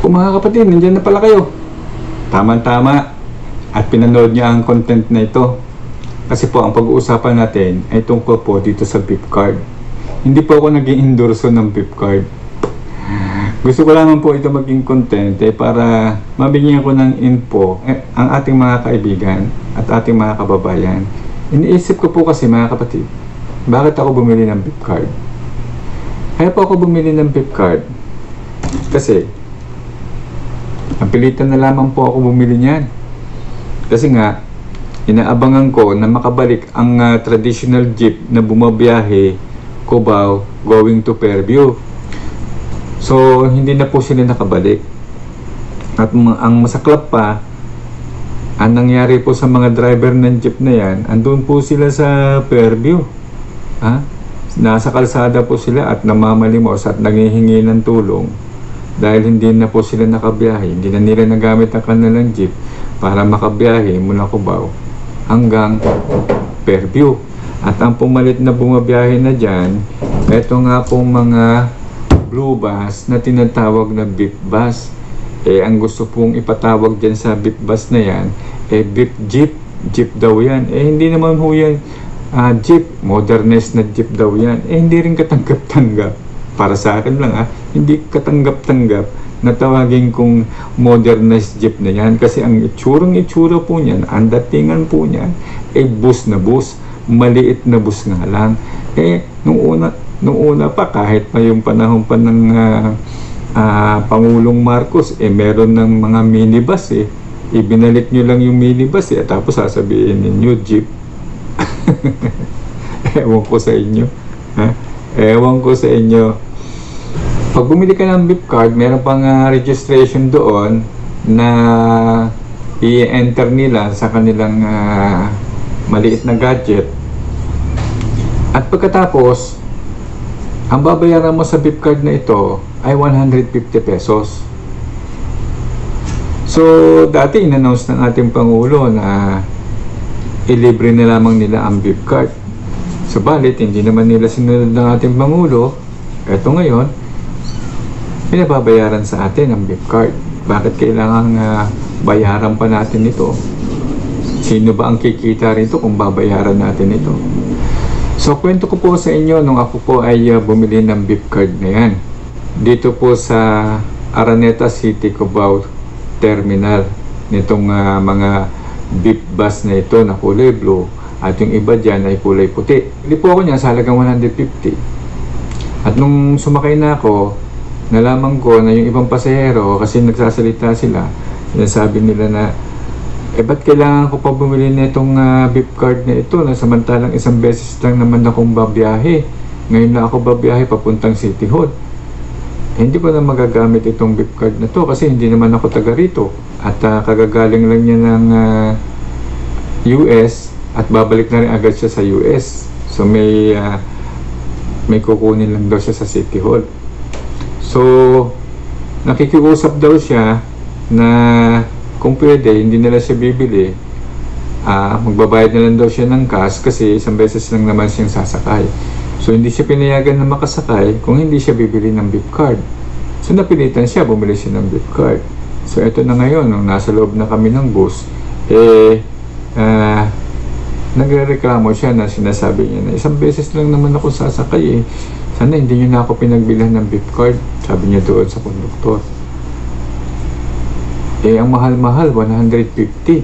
Naku mga kapatid, nandiyan na pala kayo. Tama-tama. At pinanood niya ang content na ito. Kasi po ang pag-uusapan natin ay tungkol po dito sa Beepcard. Hindi po ako nag-i-endorso ng Beepcard. Gusto ko lamang po ito maging content para mabigyan ko ng info ang ating mga kaibigan at ating mga kababayan. Iniisip ko po kasi mga kapatid, bakit ako bumili ng Beepcard? Kaya po ako bumili ng Beepcard kasi napilitan na lamang po ako bumili niyan. Kasi nga, inaabangan ko na makabalik ang traditional jeep na bumabiyahe Cubao going to Fairview. So, hindi na po sila nakabalik. At ang masaklap pa, ang nangyari po sa mga driver ng jeep na yan, andun po sila sa Fairview. Nasa kalsada po sila at namamalimos at nanghihingi ng tulong. Dahil hindi na po sila nakabiyahe, hindi na nila nagamit ang kanilang jeep para makabiyahe mula Cubao hanggang Fairview. At ang pumalit na bumabiyahe na dyan, ito nga pong mga blue bus na tinatawag na beep bus. Ang gusto pong ipatawag dyan sa beep bus na yan, beep jeep, jeep daw yan. Hindi naman ho yan jeep, modernized na jeep daw yan. Hindi rin katanggap-tanggap. Para sa akin lang hindi katanggap-tanggap na tawagin kong modernized jeep na yan. Kasi ang itsura po niyan, ang datingan po niyan, bus na bus, maliit na bus nga lang. Nung una pa, kahit pa yung panahon pa ng Pangulong Marcos, meron ng mga minibus ibinalik nyo lang yung minibus tapos sasabihin ninyo jeep. Ewan ko sa inyo. Ewan ko sa inyo. Pag bumili ka ng Beepcard, meron pang registration doon na i-enter nila sa kanilang maliit na gadget. At pagkatapos, ang babayaran mo sa Beepcard na ito ay 150 pesos. So, dati in-announce ng ating Pangulo na ilibre na lamang nila ang Beepcard. Subalit, hindi naman nila sinunod ng ating Pangulo. Eto ngayon, pinababayaran sa atin ang Beepcard. Bakit kailangan bayaran pa natin ito? Sino ba ang kikita rito kung babayaran natin ito? So, kwento ko po sa inyo nung ako po ay bumili ng Beepcard na yan. Dito po sa Araneta City, Cubao Terminal. Nitong mga beep bus na ito na kulay blue. At yung iba dyan ay kulay puti. Bili po ako niya sa halagang 150. At nung sumakay na ako, nalaman ko na yung ibang pasahero, kasi nagsasalita sila, sinasabi nila na ba't kailangan ko pa bumili na itong Beepcard na ito na samantalang isang beses lang naman akong babiyahe, ngayon na ako babiyahe papuntang City Hall. Hindi ko na magagamit itong Beepcard na to kasi hindi naman ako taga rito at kagagaling lang niya ng US at babalik na rin agad siya sa US. So may kukunin lang daw siya sa City Hall. So, nakikiusap daw siya na kung pwede, hindi nila siya bibili. Magbabayad na lang daw siya ng cash kasi isang beses lang naman siyang sasakay. So, hindi siya pinayagan na makasakay kung hindi siya bibili ng Beepcard. So, napilitan siya, bumili siya ng Beepcard. So, eto na ngayon, nung nasa loob na kami ng bus, nagrereklamo siya na sinasabi niya na isang beses lang naman ako sasakay sana hindi nyo na ako pinagbilhan ng Beepcard, sabi niya doon sa konduktor. Ang mahal-mahal, 150.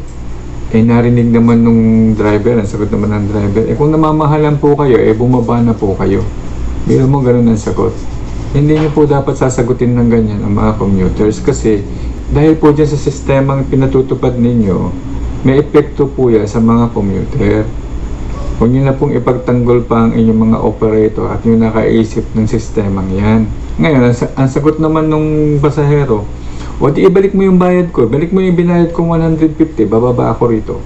Narinig naman nung driver, ang sagot naman ng driver, kung namamahalan po kayo, bumaba na po kayo. Biro mo ganun ang sagot. Hindi nyo po dapat sasagutin ng ganyan ang mga commuters kasi dahil po dyan sa sistemang pinatutupad ninyo, may epekto po yan sa mga commuter. Huwag nyo na pong ipagtanggol pa ang inyong mga operator at yung nakaisip ng sistemang yan. Ngayon, ang sagot naman ng pasahero, o di ibalik mo yung bayad ko, balik mo yung binayad kong 150, bababa ako rito.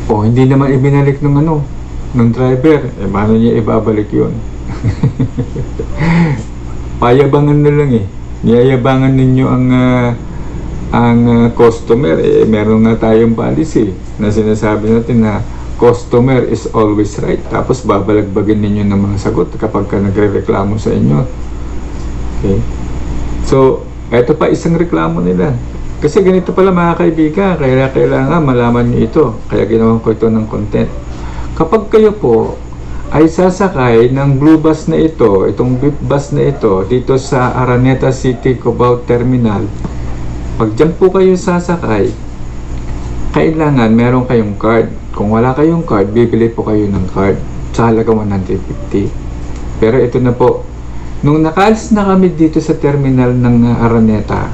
O hindi naman ibinalik ng driver, paano niya ibabalik yun? Payabangan na lang niyayabangan ninyo ang customer. Meron nga tayong policy na sinasabi natin na customer is always right. Tapos babalagbagin ninyo ng mga sagot kapag ka nagre-reklamo sa inyo. Okay? So, Ito pa isang reklamo nila. Kasi ganito pala mga kaibigan, kaya kailangan malaman nyo ito. Kaya ginawa ko ito ng content. Kapag kayo po ay sasakay ng blue bus na ito, itong beef bus na ito, dito sa Araneta City, Cubao Terminal, pag dyan po kayo sasakay, kailangan meron kayong card. Kung wala kayong card, bibili po kayo ng card sa halagang 150. Pero ito na po, nung nakaalis na kami dito sa terminal ng Araneta,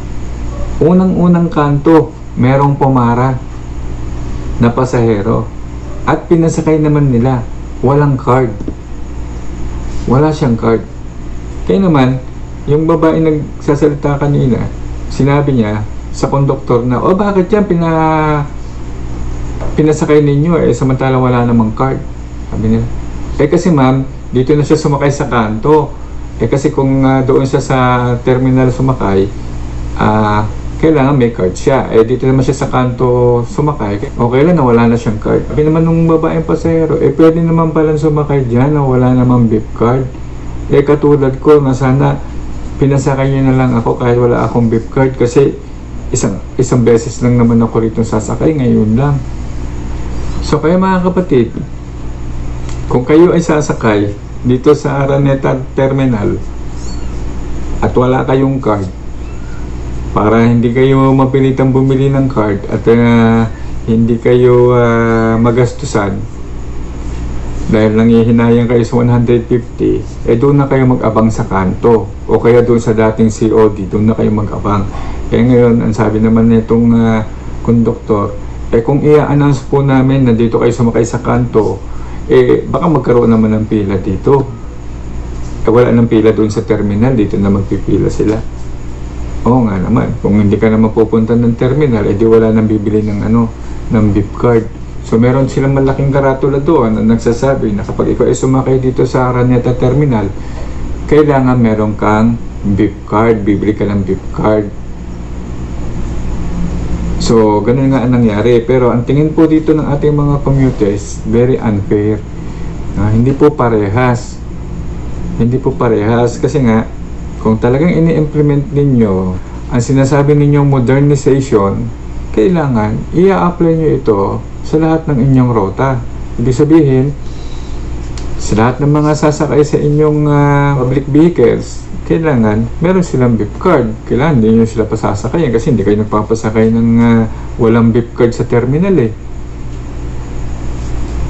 unang-unang kanto, merong pumara na pasahero. At pinasakay naman nila, walang card. Wala siyang card. Kaya naman, yung babae nagsasalita kanina, sinabi niya sa konduktor na, "Oh, bakit yan pinasakay ninyo samantala wala namang card?" Sabi niya. Kasi ma'am, dito na siya sumakay sa kanto. Kasi kung doon siya sa terminal sumakay, kailangan may card siya. Dito naman siya sa kanto sumakay. Okay lang na wala na siyang card. Sabi naman nung babaeng pasahero, pwede naman palang sumakay dyan na wala namang beep card. Katulad ko na sana pinasakay niyo na lang ako kahit wala akong beep card kasi isang beses lang naman ako rito sasakay, ngayon lang. So kaya mga kapatid, kung kayo ay sasakay dito sa Araneta Terminal at wala kayong card, para hindi kayo mapilitang bumili ng card at hindi kayo magastusan dahil nangihinayang kayo sa 150, doon na kayo mag-abang sa kanto o kaya doon sa dating COD, doon na kayo mag-abang. Kaya ngayon, ang sabi naman nitong konduktor, kung i-announce po namin na dito kayo sumakay sa kanto, baka magkaroon naman ng pila dito. Wala ng pila doon sa terminal, dito na magpipila sila. Oo nga naman, kung hindi ka naman pupunta ng terminal, di wala nang bibili ng beep card. So meron silang malaking karatula doon na nagsasabi na kapag ikaw ay sumakay dito sa Araneta Terminal, kailangan meron kang beep card, bibili ka ng beep card. So, ganun nga ang nangyari. Pero ang tingin po dito ng ating mga commuters, very unfair. Hindi po parehas. Hindi po parehas. Kasi nga, kung talagang ini-implement ninyo ang sinasabi ninyong modernization, kailangan i-apply nyo ito sa lahat ng inyong rota. Ibig sabihin, sa lahat ng mga sasakay sa inyong public vehicles, kailangan meron silang beep card. Kailangan hindi nyo sila pasasakayan kasi hindi kayo nagpapasakay ng walang beep card sa terminal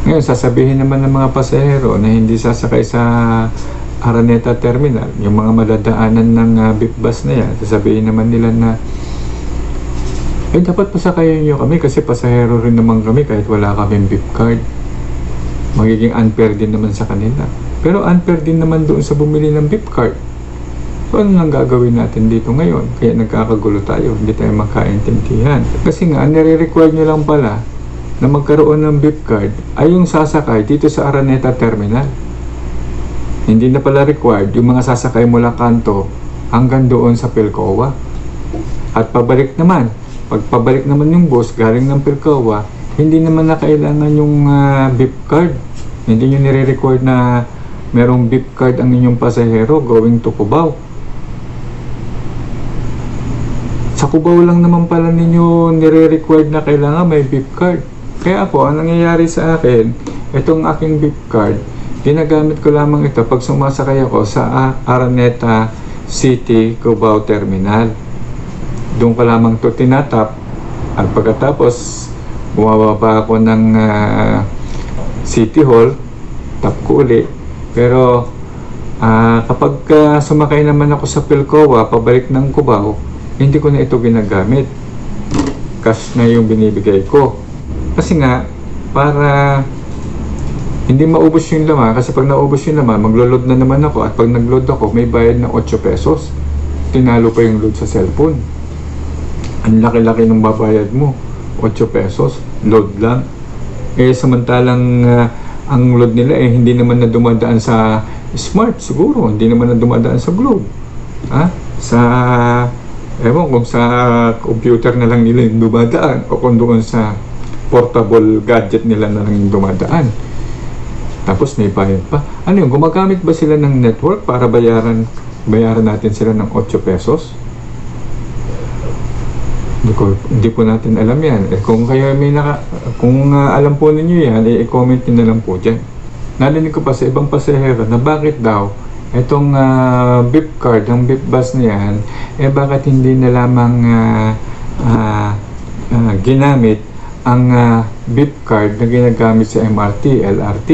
Ngayon, sasabihin naman ng mga pasahero na hindi sasakay sa Araneta Terminal, yung mga madadaanan ng beep bus na yan, sasabihin naman nila na dapat pasakayan nyo kami kasi pasahero rin naman kami kahit wala kaming beep card. Magiging unfair din naman sa kanila. Pero unfair din naman doon sa bumili ng beep card. So ano nang gagawin natin dito ngayon? Kaya nagkakagulo tayo, hindi tayo magkaintindihan. Kasi nga, nire-require nyo lang pala na magkaroon ng beep card ay yung sasakay dito sa Araneta Terminal. Hindi na pala required yung mga sasakay mula kanto hanggang doon sa Pilcoa. At pabalik naman, pag pabalik naman yung bus galing ng Pilcoa, hindi naman na kailangan yung beep card. Hindi nyo nire-required na merong beep card ang inyong pasahero going to Cubao. Sa Cubao lang naman pala ninyo nire-required na kailangan may beep card. Kaya ako, ang nangyayari sa akin, itong aking beep card, ginagamit ko lamang ito pag sumasakay ako sa Araneta City, Cubao Terminal. Doon ko lamang ito tinatap at pagkatapos bumababa ako ng City Hall, tap ko uli. Pero kapag sumakay naman ako sa Pilcoa, pabalik ng Cubao, hindi ko na ito ginagamit. Cash na yung binibigay ko. Kasi nga, para hindi maubos yung laman, kasi pag naubos yung laman, maglo-load na naman ako at pag nag-load ako, may bayad na 8 pesos. Tinalo pa yung load sa cellphone. Ang laki-laki ng babayad mo, 8 pesos, load lang. Samantalang ang load nila hindi naman na dumadaan sa Smart siguro, hindi naman na dumadaan sa Globe. Ewan kung sa computer na lang nila yung dumadaan o kung doon sa portable gadget nila na lang yung dumadaan. Tapos may bayad pa. Ano yun, gumagamit ba sila ng network para bayaran natin sila ng 8 pesos? Hindi po natin alam yan. Kung kayo kung alam po ninyo yan, i-comment nyo na lang po dyan. Narinig ko pa sa ibang pasahero na bakit daw itong beep card, ang beep bus na yan, bakit hindi na lamang ginamit ang beep card na ginagamit sa MRT, LRT.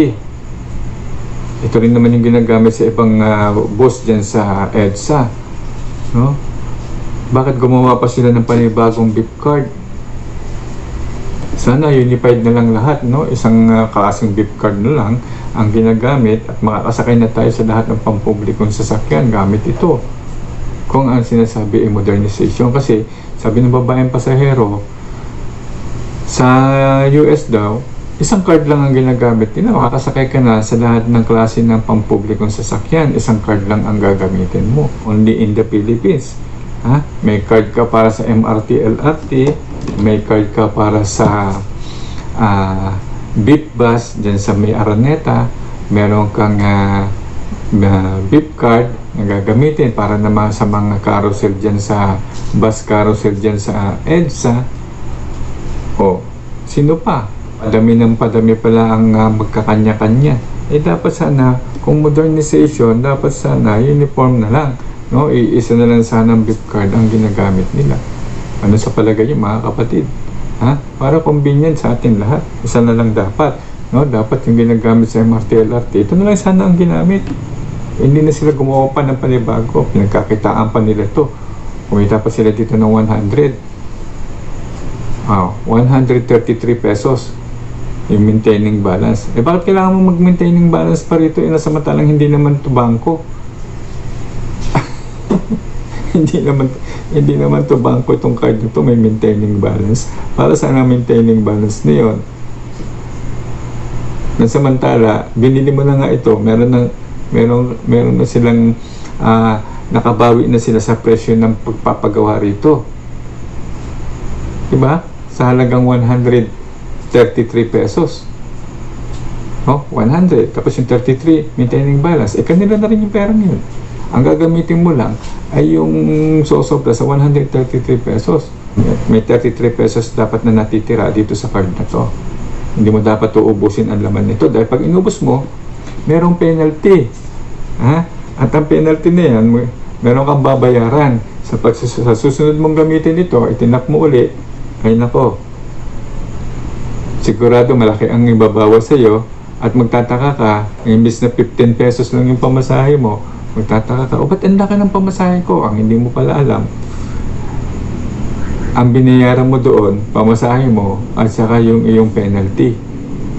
Ito rin naman yung ginagamit sa ibang bus dyan sa EDSA. No? Bakit gumawa pa sila ng panibagong beep card? Sana unified na lang lahat, no? Isang klaseng beep card na lang ang ginagamit at makakasakay na tayo sa lahat ng pampublikong sasakyan gamit ito. Kung ang sinasabi ay modernization, kasi sabi ng babaeng pasahero, sa US daw, isang card lang ang ginagamit nila. Makakasakay ka na sa lahat ng klase ng pampublikong sasakyan. Isang card lang ang gagamitin mo. Only in the Philippines. May card ka para sa MRT, LRT. May card ka para sa beep bus dyan sa may Araneta. Meron kang beep card na gagamitin para naman sa mga carousel dyan sa bus carousel dyan sa EDSA. O, sino pa? Padami pala ang magkakanya-kanya. Dapat sana, kung modernization, dapat sana uniform na lang. No, isa na lang sana ang beep card ang ginagamit nila. Ano sa palagay niyo, mga kapatid? Para convenient sa atin lahat. Isa na lang dapat. No, dapat yung ginagamit sa MRT, LRT. Ito na lang sana ang ginamit. Hindi na sila gumawa pa ng panibago. Pinagkakitaan pa nila ito. Kumita pa sila dito ng 133 pesos yung maintaining balance. Bakit kailangan mo mag-maintaining balance pa rito? Samantalang hindi naman ito bangko. hindi naman to bangko itong card nito, may maintaining balance. Para saan ang maintaining balance na yun? Samantala, binili mo na nga ito, meron na silang nakabawi na sila sa presyo ng pagpapagawa rito. Diba? Sa halagang 133 pesos. 100. Tapos yung 33, maintaining balance. Kanila na rin yung perang yun. Ang gagamitin mo lang ay yung sosobra sa 133 pesos. May 33 pesos dapat na natitira dito sa card na to. Hindi mo dapat uubusin ang laman nito dahil pag inubos mo, merong penalty. At ang penalty na yan, meron kang babayaran. Sa susunod mong gamitin ito, itinap mo uli, ay nako, sigurado malaki ang ibabawas sa iyo at magtataka ka, imbis na 15 pesos lang yung pamasahe mo, magtataka ka, ba't ang laki ng pamasahe ko? Ang hindi mo pala alam, ang binayaran mo doon, pamasahe mo, at saka yung iyong penalty.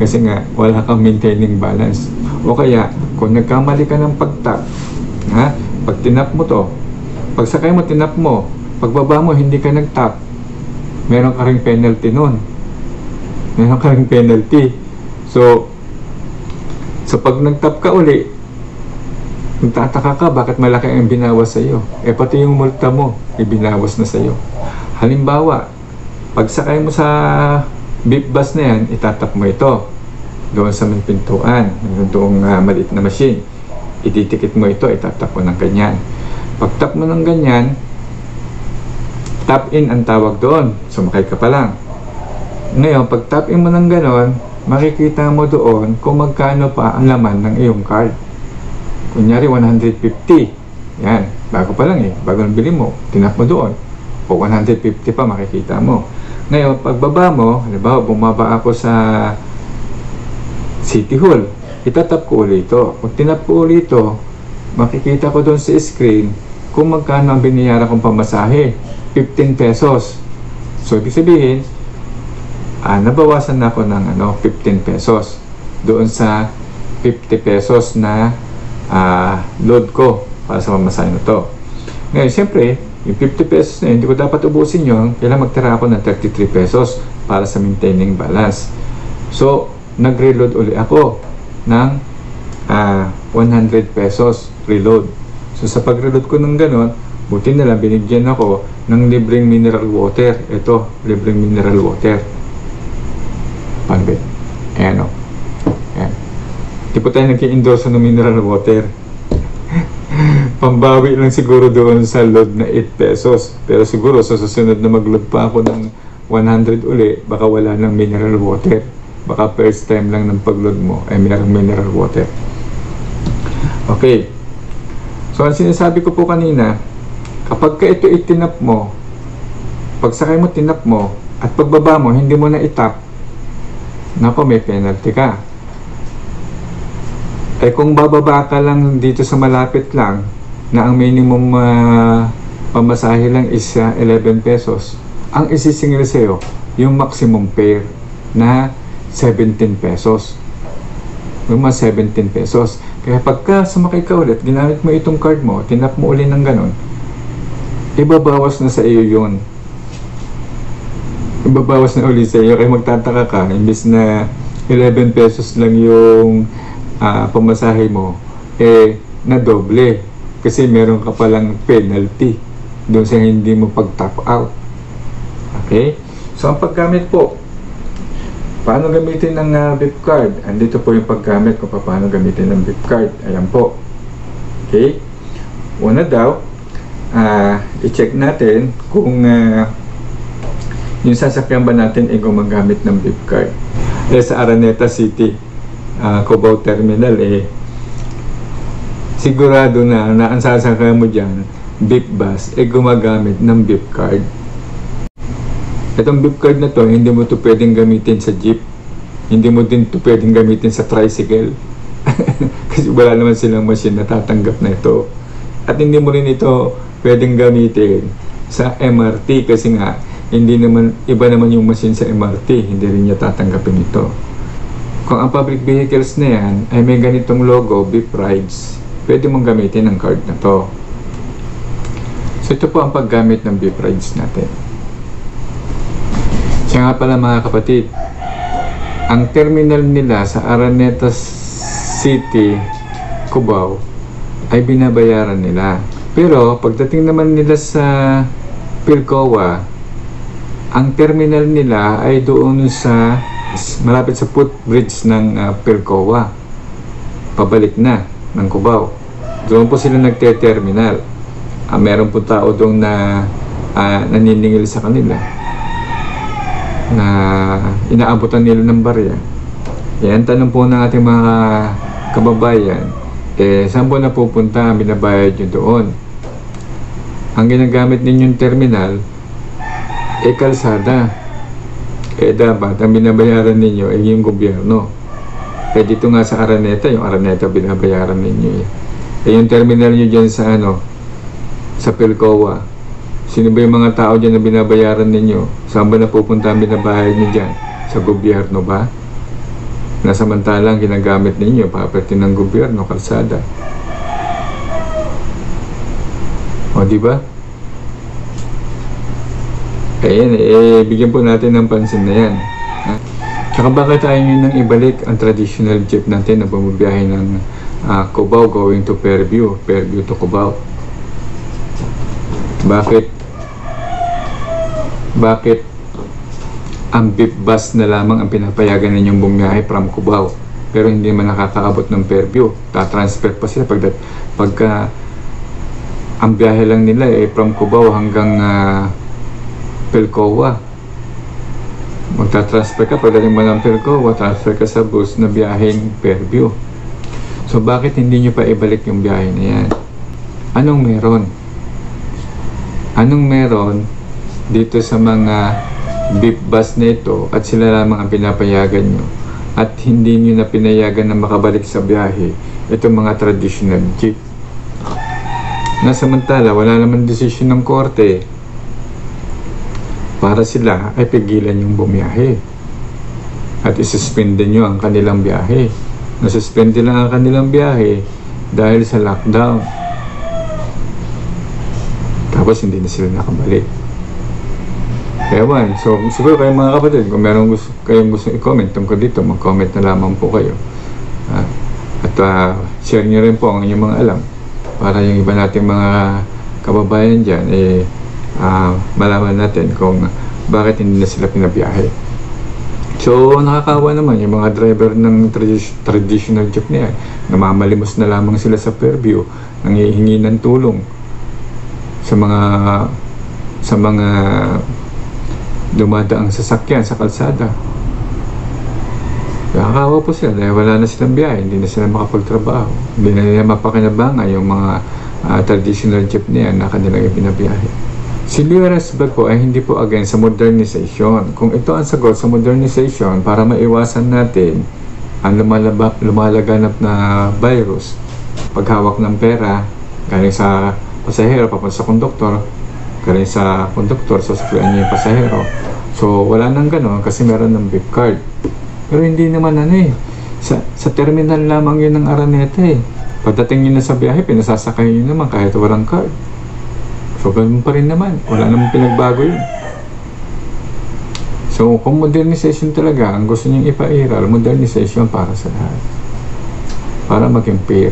Kasi nga, wala kang maintaining balance. O kaya, kung nagkamali ka ng pag-tap, pag tinap mo to, pag sakay mo, tinap mo, pagbaba mo, hindi ka nag-tap, meron ka ring penalty nun. Meron ka ring penalty. So pag nag-tap ka uli, magtataka ka bakit malaki ang binawas sa iyo. Pati yung multa mo, ibinawas na sa iyo. Halimbawa, pag sakay mo sa beep bus na yan, itatap mo ito doon sa may pintuan, doon maliit na machine. Ititikit mo ito, itatap mo ng ganyan. Pag tap mo ng ganyan, tap in ang tawag doon. Sumakay ka pa lang. Ngayon, pag tap in mo ng ganon, makikita mo doon kung magkano pa ang laman ng iyong card. Kunyari, 150. Yan, bago pa lang bago nabili mo, tinap mo doon. O 150 pa makikita mo. Ngayon, pagbaba mo, halimbawa, bumaba ako sa City Hall. Itatap ko ulit ito. Pag tinap ko ulit ito, makikita ko doon sa screen kung magkano ang binayaran kong pamasahe. 15 pesos. So, ibig sabihin, nabawasan na ako ng 15 pesos doon sa 50 pesos na load ko para sa pamasahe na to. Ngayon, siyempre, yung 50 pesos na yun, hindi ko dapat ubusin yun. Kailangan magtira ako ng 33 pesos para sa maintaining balance. So, nag-reload uli ako ng 100 pesos reload. So, sa pag-reload ko ng ganon, buti na lang binigyan ako ng libreng mineral water. Ito, libreng mineral water. Panbit. Ayan o. Ayan. Di po tayo nag-i-endorse ng mineral water. pambawi lang siguro doon sa load na 8 pesos. Pero siguro sa susunod na mag-load pa ako ng 100 uli, baka wala ng mineral water. Baka first time lang ng pag-load mo ay mayroong mineral water. Okay. So ang sinasabi ko po kanina, kapag ka ito itinap mo, pagsakay mo tinap mo, at pagbaba mo hindi mo na itap, nako, may penalty ka. Eh kung bababa ka lang dito sa malapit lang, na ang minimum pamasahe lang is 11 pesos, ang isisingil sa'yo yung maximum fare na 17 pesos. Yung mga 17 pesos. Kaya pagka sumakay ka ulit, ginamit mo itong card mo, tinap mo ulit ng ganun, ibabawas na sa iyo yun. Ibabawas na ulit sa iyo. Kaya magtataka ka, imbis na 11 pesos lang yung pamasahe mo, eh na doble. Kasi meron ka palang penalty doon sa hindi mo pag-top out. Okay? So ang paggamit po, paano gamitin ng VIP card? Andito po yung paggamit kung paano gamitin ng VIP card. Ayan po. Okay? Una daw, i-check natin kung yung sasakyan ba natin ay gumagamit ng VIP card. Sa Araneta City, Cubao Terminal, sigurado na ang sasakyan mo dyan, VIP bus, gumagamit ng VIP card. Itong VIP card na to, hindi mo to pwedeng gamitin sa jeep. Hindi mo din to pwedeng gamitin sa tricycle. Kasi wala naman silang machine na tatanggap na ito. At hindi mo rin ito pwedeng gamitin sa MRT kasi nga, hindi naman, iba naman yung machine sa MRT, hindi rin niya tatanggapin ito. Kung ang public vehicles na yan ay may ganitong logo, VIP rides, pwede mong gamitin ang card na to. So ito po ang paggamit ng VIP rides natin. Siya nga pala mga kapatid, ang terminal nila sa Araneta City, Cubao, ay binabayaran nila. Pero pagdating naman nila sa Pilcoa, ang terminal nila ay doon sa malapit sa footbridge ng Pilcoa, pabalik na ng Cubao. Doon po sila nagte-terminal. Meron po tao doon na naniningil sa kanila, na inaabutan nila ng barya. Yan, tanong po ng ating mga kababayan, saan po na pupunta ang binabayad nyo doon? Ang ginagamit ninyong terminal, kalsada. Dapat ang binabayaran ninyo ay yung gobyerno. Dito nga sa Araneta, yung Araneta binabayaran ninyo. Yung terminal nyo dyan sa sa Pilcoa, sino ba yung mga tao dyan na binabayaran ninyo? Saan ba na pupunta ang binabayad nyo dyan? Sa gobyerno ba? Na samantalang ginagamit ninyo, property ng gobyerno, kalsada. O, diba? Ayan, bigyan po natin ng pansin na yan. Tsaka bakit tayo nyo nang ibalik ang traditional jeep natin na bumabiyahe ng Cubao going to Fairview, Fairview to Cubao? Bakit ang VIP bus na lamang ang pinapayagan ninyong bumiyahe from Cubao, pero hindi man nakakaabot ng Fairview? Ta-transfer pa sila pagka ang biyahe lang nila from Cubao hanggang Pilcoa. Magta-transfer ka pagdating mo ng Pilcoa, transfer ka sa bus na biyaheng Fairview. So bakit hindi nyo pa ibalik yung biyahe na yan? Anong meron? Anong meron dito sa mga VIP bus na ito at sila lamang ang pinapayagan nyo at hindi nyo na pinayagan na makabalik sa biyahe itong mga traditional jeep? Nasamantala, wala naman desisyon ng korte para sila ay pigilan yung bumiyahe at isuspende nyo ang kanilang biyahe. Nasuspende lang ang kanilang biyahe dahil sa lockdown. Tapos hindi na sila nakabalik. Ewan, so siguro kayo mga kapatid, kung meron kayong gusto i-comment tungkol dito, mag-comment na lamang po kayo. At share nyo rin po ang inyong mga alam para yung iba nating mga kababayan dyan malaman natin kung bakit hindi na sila pinabiyahe. So, nakakawa naman yung mga driver ng traditional jeep na yan. Namamalimos na lamang sila sa Fairview, nangihingi ng tulong sa mga dumadaang sasakyan sa kalsada. Nakakawa po sila dahil wala na silang biyahe, hindi na sila makapagtrabaho, hindi na nila mapakinabangan yung mga traditional jeep na yan na kanilang ibinabiyahe. Si Luis Baco ay hindi po against sa modernization. Kung ito ang sagot sa modernization para maiwasan natin ang lumalaganap na virus, paghawak ng pera galing sa pasahero papunta sa konduktor, galing sa konduktor sa sasakyan niya yung pasahero. So wala nang gano'n kasi meron ng beep card. Pero hindi naman sa terminal lamang yun ng Araneta eh. Pagdating nyo na sa biyahe, pinasasakay nyo naman kahit walang card. So, ganun pa rin naman. Wala namang pinagbago yun. So, kung modernization talaga, ang gusto niyong ipairal, modernization para sa lahat. Para maging fair.